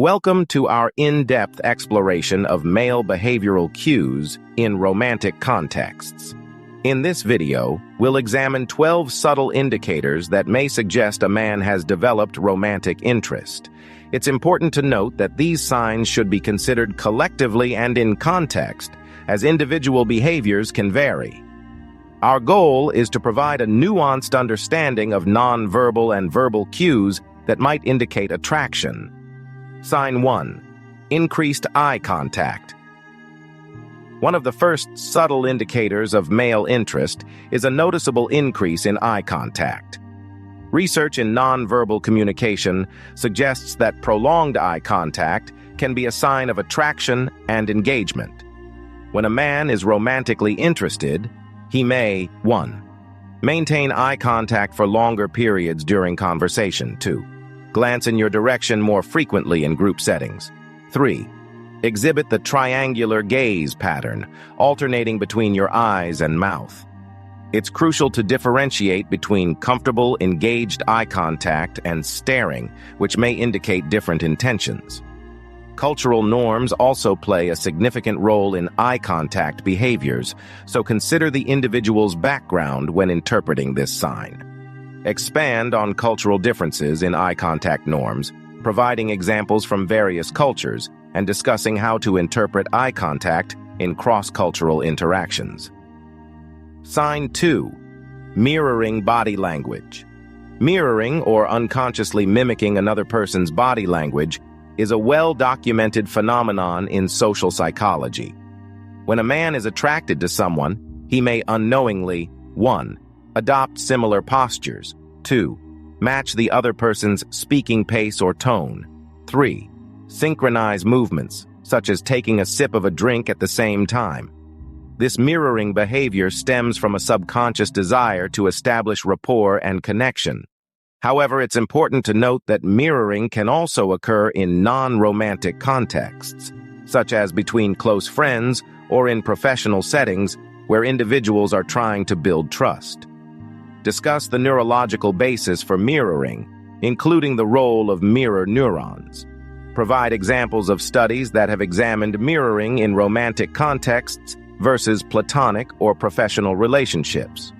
Welcome to our in-depth exploration of male behavioral cues in romantic contexts. In this video, we'll examine 12 subtle indicators that may suggest a man has developed romantic interest. It's important to note that these signs should be considered collectively and in context, as individual behaviors can vary. Our goal is to provide a nuanced understanding of nonverbal and verbal cues that might indicate attraction. Sign 1. Increased eye contact. One of the first subtle indicators of male interest is a noticeable increase in eye contact. Research in nonverbal communication suggests that prolonged eye contact can be a sign of attraction and engagement. When a man is romantically interested, he may 1. Maintain eye contact for longer periods during conversation. 2. Glance in your direction more frequently in group settings. 3. Exhibit the triangular gaze pattern, alternating between your eyes and mouth. It's crucial to differentiate between comfortable, engaged eye contact and staring, which may indicate different intentions. Cultural norms also play a significant role in eye contact behaviors, so consider the individual's background when interpreting this sign. Expand on cultural differences in eye contact norms, providing examples from various cultures and discussing how to interpret eye contact in cross-cultural interactions. Sign 2. Mirroring body language. Mirroring, or unconsciously mimicking another person's body language, is a well-documented phenomenon in social psychology. When a man is attracted to someone, he may unknowingly 1. Adopt similar postures. 2. Match the other person's speaking pace or tone. 3. Synchronize movements, such as taking a sip of a drink at the same time. This mirroring behavior stems from a subconscious desire to establish rapport and connection. However, it's important to note that mirroring can also occur in non-romantic contexts, such as between close friends or in professional settings where individuals are trying to build trust. Discuss the neurological basis for mirroring, including the role of mirror neurons. Provide examples of studies that have examined mirroring in romantic contexts versus platonic or professional relationships.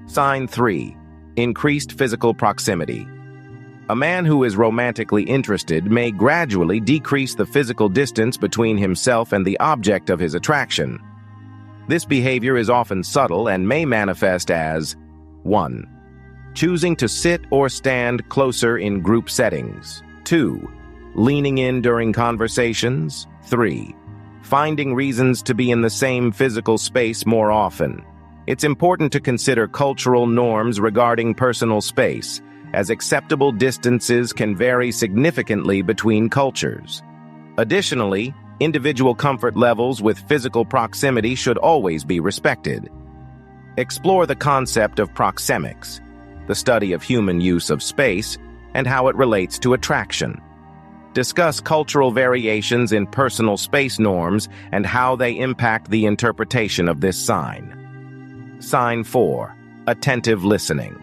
Sign 3. Increased physical proximity. A man who is romantically interested may gradually decrease the physical distance between himself and the object of his attraction. This behavior is often subtle and may manifest as 1. Choosing to sit or stand closer in group settings. 2. Leaning in during conversations. 3. Finding reasons to be in the same physical space more often. It's important to consider cultural norms regarding personal space, as acceptable distances can vary significantly between cultures. Additionally, individual comfort levels with physical proximity should always be respected. Explore the concept of proxemics, the study of human use of space, and how it relates to attraction. Discuss cultural variations in personal space norms and how they impact the interpretation of this sign. Sign 4. Attentive listening.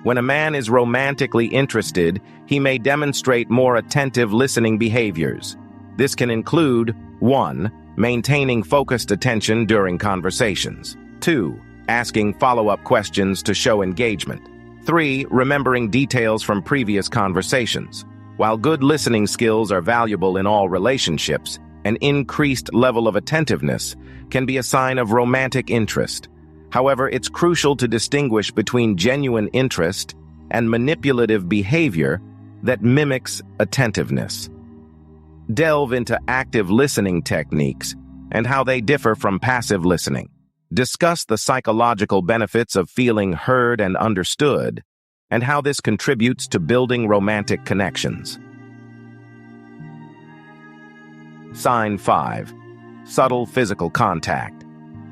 When a man is romantically interested, he may demonstrate more attentive listening behaviors. This can include 1. Maintaining focused attention during conversations. 2. Asking follow-up questions to show engagement. 3. Remembering details from previous conversations. While good listening skills are valuable in all relationships, an increased level of attentiveness can be a sign of romantic interest. However, it's crucial to distinguish between genuine interest and manipulative behavior that mimics attentiveness. Delve into active listening techniques and how they differ from passive listening. Discuss the psychological benefits of feeling heard and understood, and how this contributes to building romantic connections. Sign 5. Subtle physical contact.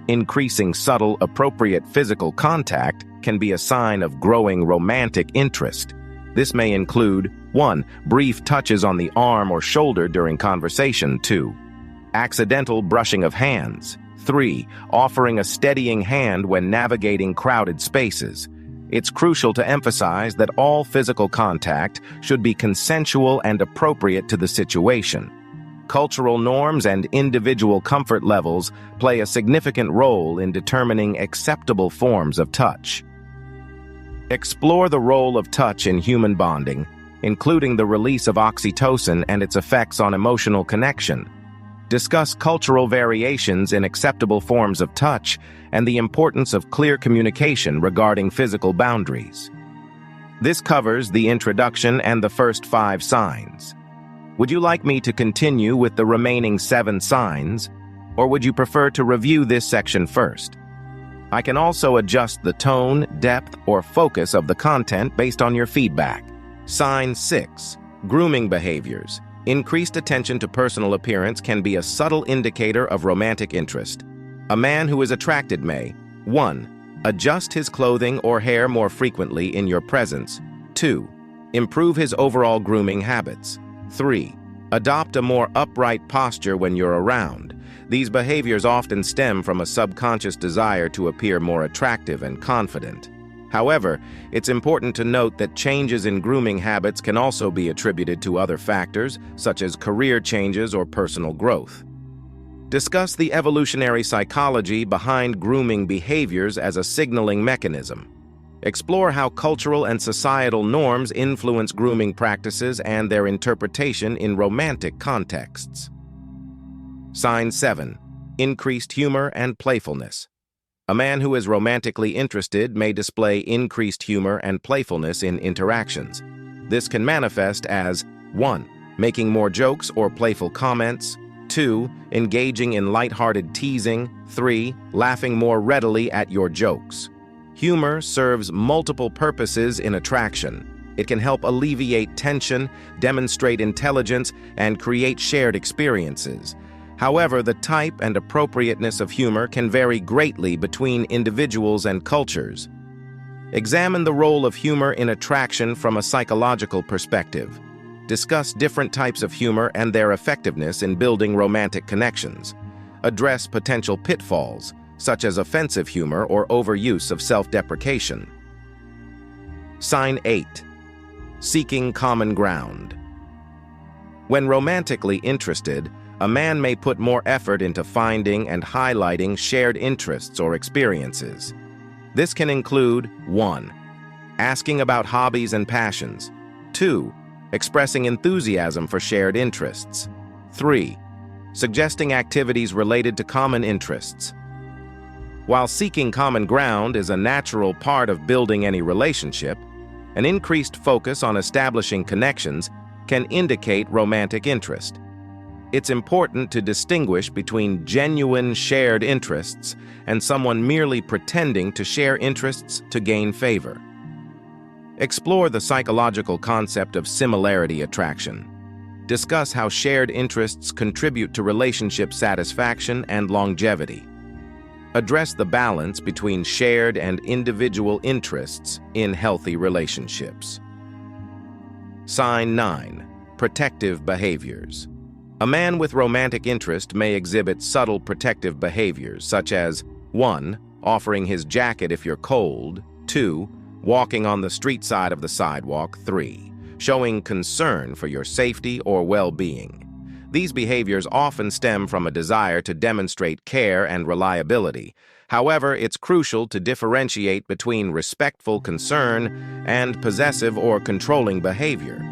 Increasing subtle, appropriate physical contact can be a sign of growing romantic interest. This may include 1. Brief touches on the arm or shoulder during conversation. 2. Accidental brushing of hands. 3. Offering a steadying hand when navigating crowded spaces. it's crucial to emphasize that all physical contact should be consensual and appropriate to the situation. Cultural norms and individual comfort levels play a significant role in determining acceptable forms of touch. Explore the role of touch in human bonding, including the release of oxytocin and its effects on emotional connection. Discuss cultural variations in acceptable forms of touch and the importance of clear communication regarding physical boundaries. This covers the introduction and the first 5 signs. Would you like me to continue with the remaining 7 signs, or would you prefer to review this section first? I can also adjust the tone, depth, or focus of the content based on your feedback. Sign 6. Grooming behaviors. Increased attention to personal appearance can be a subtle indicator of romantic interest. A man who is attracted may 1. Adjust his clothing or hair more frequently in your presence. 2. Improve his overall grooming habits. 3. Adopt a more upright posture when you're around. These behaviors often stem from a subconscious desire to appear more attractive and confident. However, it's important to note that changes in grooming habits can also be attributed to other factors, such as career changes or personal growth. Discuss the evolutionary psychology behind grooming behaviors as a signaling mechanism. Explore how cultural and societal norms influence grooming practices and their interpretation in romantic contexts. Sign 7. Increased humor and playfulness. A man who is romantically interested may display increased humor and playfulness in interactions. This can manifest as 1. Making more jokes or playful comments. 2. Engaging in lighthearted teasing. 3. Laughing more readily at your jokes. Humor serves multiple purposes in attraction. It can help alleviate tension, demonstrate intelligence, and create shared experiences. However, the type and appropriateness of humor can vary greatly between individuals and cultures. Examine the role of humor in attraction from a psychological perspective. Discuss different types of humor and their effectiveness in building romantic connections. Address potential pitfalls, such as offensive humor or overuse of self-deprecation. Sign 8. Seeking common ground. When romantically interested, a man may put more effort into finding and highlighting shared interests or experiences. This can include 1. Asking about hobbies and passions. 2. Expressing enthusiasm for shared interests. 3. Suggesting activities related to common interests. While seeking common ground is a natural part of building any relationship, an increased focus on establishing connections can indicate romantic interest. It's important to distinguish between genuine shared interests and someone merely pretending to share interests to gain favor. Explore the psychological concept of similarity attraction. Discuss how shared interests contribute to relationship satisfaction and longevity. Address the balance between shared and individual interests in healthy relationships. Sign 9. Protective behaviors. A man with romantic interest may exhibit subtle protective behaviors, such as 1. Offering his jacket if you're cold. 2. Walking on the street side of the sidewalk. 3. Showing concern for your safety or well-being. These behaviors often stem from a desire to demonstrate care and reliability. However, it's crucial to differentiate between respectful concern and possessive or controlling behavior.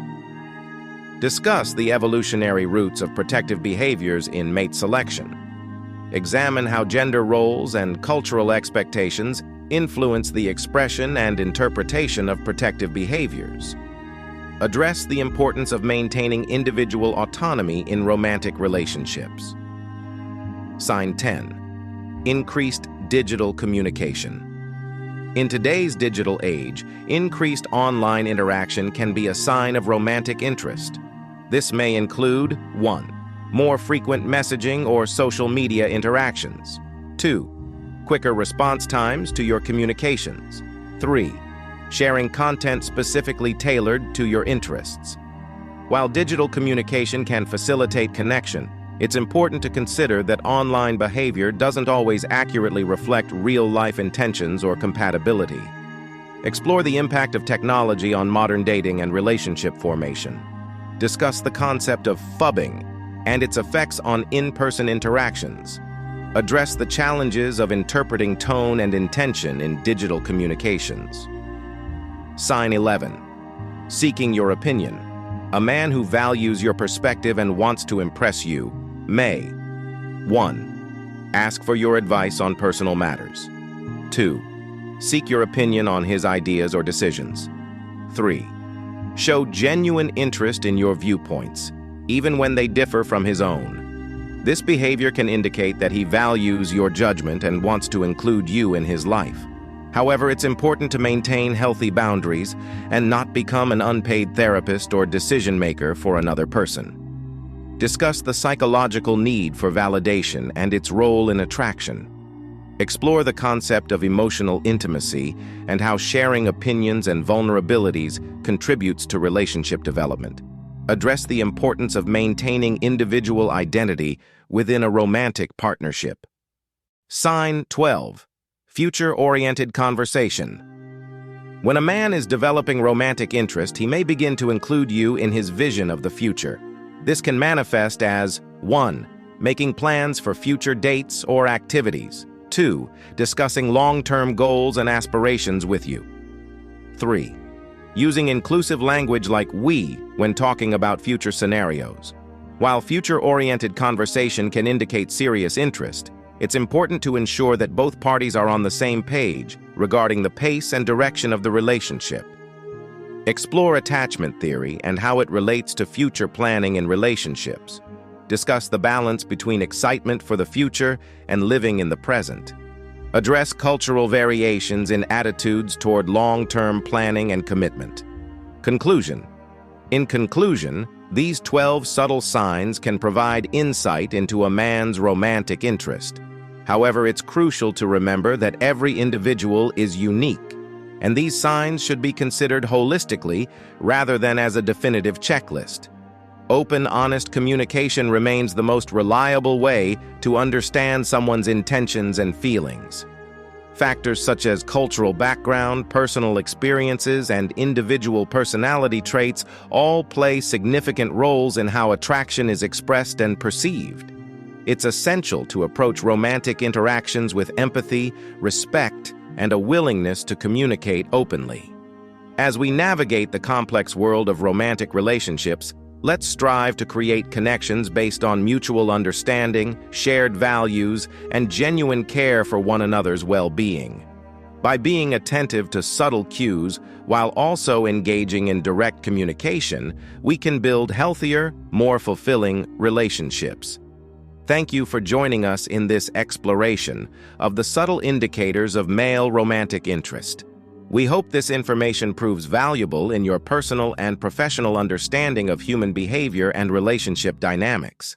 Discuss the evolutionary roots of protective behaviors in mate selection. Examine how gender roles and cultural expectations influence the expression and interpretation of protective behaviors. Address the importance of maintaining individual autonomy in romantic relationships. Sign 10. Increased digital communication. In today's digital age, increased online interaction can be a sign of romantic interest. This may include 1. More frequent messaging or social media interactions. 2. Quicker response times to your communications. 3. Sharing content specifically tailored to your interests. While digital communication can facilitate connection, it's important to consider that online behavior doesn't always accurately reflect real-life intentions or compatibility. Explore the impact of technology on modern dating and relationship formation. Discuss the concept of phubbing and its effects on in-person interactions. Address the challenges of interpreting tone and intention in digital communications. Sign 11. Seeking your opinion. A man who values your perspective and wants to impress you may 1. Ask for your advice on personal matters. 2. Seek your opinion on his ideas or decisions. 3. Show genuine interest in your viewpoints, even when they differ from his own. This behavior can indicate that he values your judgment and wants to include you in his life. However, it's important to maintain healthy boundaries and not become an unpaid therapist or decision-maker for another person. Discuss the psychological need for validation and its role in attraction. Explore the concept of emotional intimacy and how sharing opinions and vulnerabilities contributes to relationship development. Address the importance of maintaining individual identity within a romantic partnership. Sign 12. Future-oriented conversation. When a man is developing romantic interest, he may begin to include you in his vision of the future. This can manifest as 1. Making plans for future dates or activities. 2. Discussing long-term goals and aspirations with you. 3. Using inclusive language like we when talking about future scenarios. While future-oriented conversation can indicate serious interest, it's important to ensure that both parties are on the same page regarding the pace and direction of the relationship. Explore attachment theory and how it relates to future planning in relationships. Discuss the balance between excitement for the future and living in the present. Address cultural variations in attitudes toward long-term planning and commitment. Conclusion. In conclusion, these 12 subtle signs can provide insight into a man's romantic interest. However, it's crucial to remember that every individual is unique, and these signs should be considered holistically rather than as a definitive checklist. Open, honest communication remains the most reliable way to understand someone's intentions and feelings. Factors such as cultural background, personal experiences, and individual personality traits all play significant roles in how attraction is expressed and perceived. It's essential to approach romantic interactions with empathy, respect, and a willingness to communicate openly. As we navigate the complex world of romantic relationships, let's strive to create connections based on mutual understanding, shared values, and genuine care for one another's well-being. By being attentive to subtle cues while also engaging in direct communication, we can build healthier, more fulfilling relationships. Thank you for joining us in this exploration of the subtle indicators of male romantic interest. We hope this information proves valuable in your personal and professional understanding of human behavior and relationship dynamics.